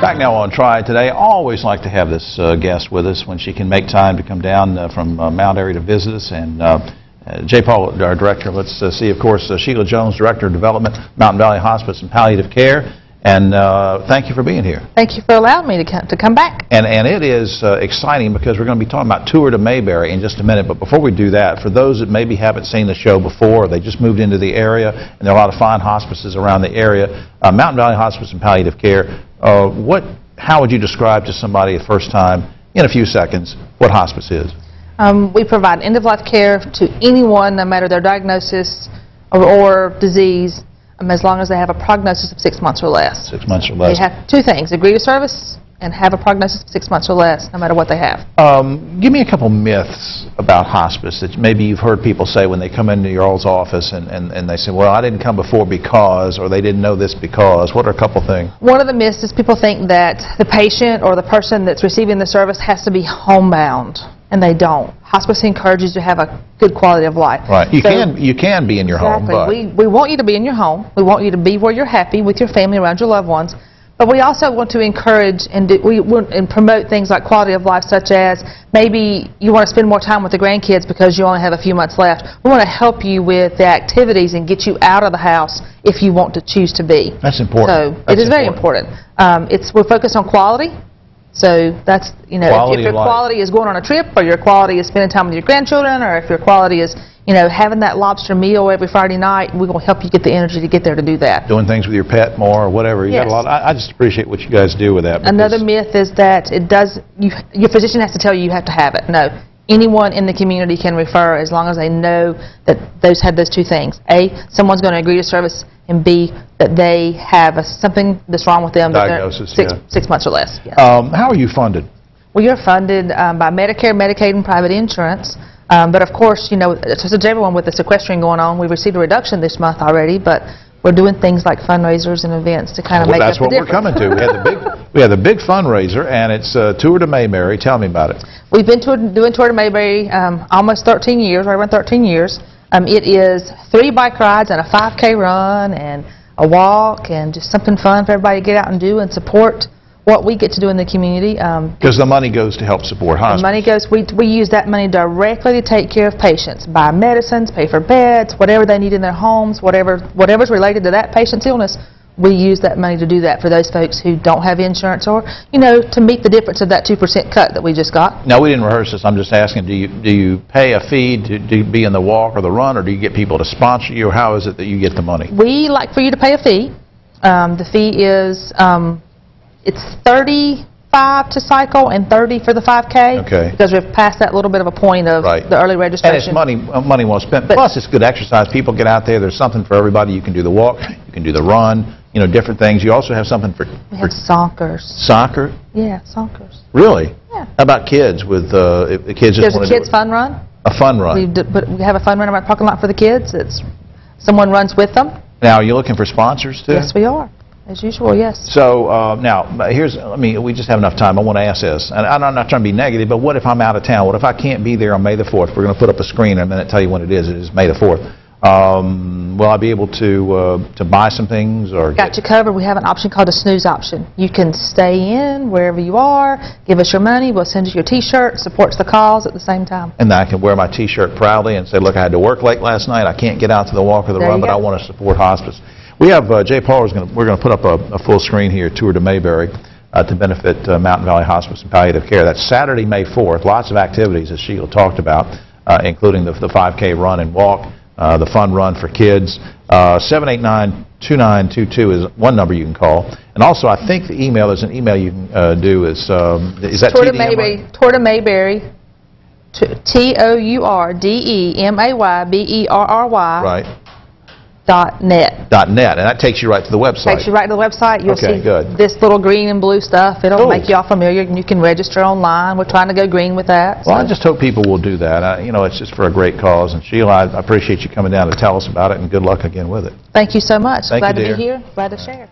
Back now on Triad Today. Always like to have this guest with us when she can make time to come down from Mount Airy to visit us. And J. Paul, our director. Let's see, of course, Sheila Jones, Director of Development, Mountain Valley Hospice and Palliative Care. And thank you for being here. Thank you for allowing me to come back. And it is exciting because we're going to be talking about Tour de Mayberry in just a minute. But before we do that, for those that maybe haven't seen the show before, they just moved into the area, and there are a lot of fine hospices around the area. Mountain Valley Hospice and Palliative Care. How would you describe to somebody the first time, in a few seconds, what hospice is? We provide end-of-life care to anyone, no matter their diagnosis or disease, as long as they have a prognosis of 6 months or less. 6 months or less. They have two things: agree to service and have a prognosis of 6 months or less, no matter what they have. Give me a couple myths about hospice that maybe you've heard people say when they come into your old office and they say, well, I didn't come before because, or they didn't know this because. What are a couple things? One of the myths is people think that the patient or the person that's receiving the service has to be homebound, and they don't. Hospice encourages you to have a good quality of life. Right. You can be in your home. But we want you to be in your home. We want you to be where you're happy with your family, around your loved ones. But we also want to encourage and promote things like quality of life, such as maybe you want to spend more time with the grandkids because you only have a few months left. We want to help you with the activities and get you out of the house if you want to choose to be. That's important. So it is very important. We're focused on quality. So that's, if your quality is going on a trip, or your quality is spending time with your grandchildren, or if your quality is, having that lobster meal every Friday night, we're going to help you get the energy to get there to do that. Doing things with your pet more or whatever. You got a lot. I just appreciate what you guys do with that. Another myth is that your physician has to tell you you have to have it. No. Anyone in the community can refer as long as they know that those have those two things. A, someone's going to agree to service, and B, that they have something that's wrong with them. Diagnosis, six months or less. Yes. How are you funded? We are funded by Medicare, Medicaid, and private insurance. But of course, just everyone with the sequestering going on, we've received a reduction this month already, but we're doing things like fundraisers and events to kind of make up the difference. That's what we're coming to. We had the big fundraiser, and it's Tour de Mayberry. Tell me about it. We've been doing Tour de Mayberry almost 13 years, right around 13 years. It is 3 bike rides and a 5K run and a walk and just something fun for everybody to get out and do and support what we get to do in the community. Because the money goes to help support hospice. The money goes, we use that money directly to take care of patients, buy medicines, pay for beds, whatever they need in their homes, whatever's related to that patient's illness. We use that money to do that for those folks who don't have insurance, or to meet the difference of that 2% cut that we just got. Now, we didn't rehearse this. I'm just asking, do you pay a fee to be in the walk or the run, or do you get people to sponsor you, or how is it that you get the money? We like for you to pay a fee. The fee is it's $35 to cycle and $30 for the 5K. Okay. Because we've passed that little bit of a point of the early registration. And it's money well spent. Plus, it's good exercise. People get out there. There's something for everybody. You can do the walk. You can do the run. Different things. You also have something for... We have sockers. Soccer? Yeah, sockers. Really? Yeah. How about kids? If the kids just want to do it? There's a kids' fun run. A fun run. We have a fun run around the parking lot for the kids. Someone runs with them. Now, are you looking for sponsors, too? Yes, we are. As usual, yes. So now, we just have enough time. I want to ask this, and I'm not trying to be negative, but what if I'm out of town? What if I can't be there on May the 4th? We're going to put up a screen in a minute, tell you when it is. It is May the 4th. Will I be able to buy some things? Got you covered. We have an option called a snooze option. You can stay in wherever you are, give us your money, we'll send you your T-shirt, supports the cause at the same time. And I can wear my T-shirt proudly and say, look, I had to work late last night, I can't get out to the walk or the run, but I want to support hospice. We have J. Paul. We're going to put up a full screen here, Tour de Mayberry, to benefit Mountain Valley Hospice and Palliative Care. That's Saturday, May 4th. Lots of activities, as Sheila talked about, including the 5K run and walk, the fun run for kids. 789-2922 is one number you can call. And also, I think the email, there's an email you can do. Is that Tour de Mayberry? Tour de Mayberry. TOURDEMAYBERRY. Right. .net. And that takes you right to the website. Takes you right to the website. You'll see good. This little green and blue stuff. It'll make you all familiar, and you can register online. We're trying to go green with that. Well, I just hope people will do that. It's just for a great cause. And Sheila, I appreciate you coming down to tell us about it, and good luck again with it. Thank you so much. Thank Glad you, to be here. Glad to share.